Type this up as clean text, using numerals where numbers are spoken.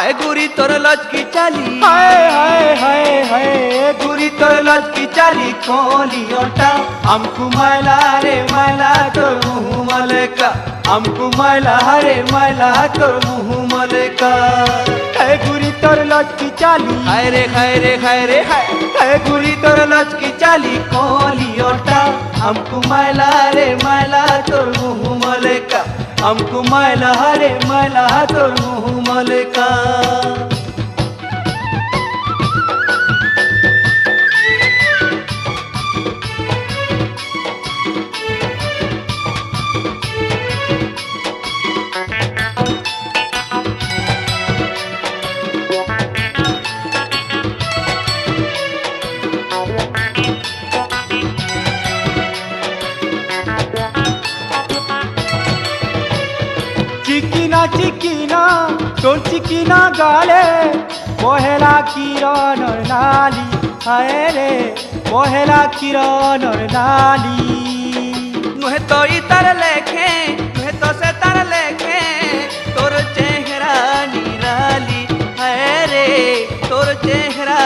हाय गुरी तोर लचकी चाली, हाय हाय हाय हाय गुरी तोर लचकी चाली कोलियोटा हमको मैला रे मैला तोर मुँह मलेका, हमको मैला रे मैला तोर मुँह मलेका। है गुरी तोर लचकी चाली, हाय रे हाय रे हाय रे हाय, हाय गुरी तोर लचकी चाली कोलियोटा हमको मैला रे मैला तोर मुँह मलेका, हमको मैला रे मैला तोर मुँह मलेका। चिकिना चिकिना तोर चिकिना गाले बहेला किरण नाली, हाय रे बहेला किरण नाली। नुहे तो इतर लेखे, नुहे तो से तर लेखे तोर चेहरा निराली, हाय रे तोर चेहरा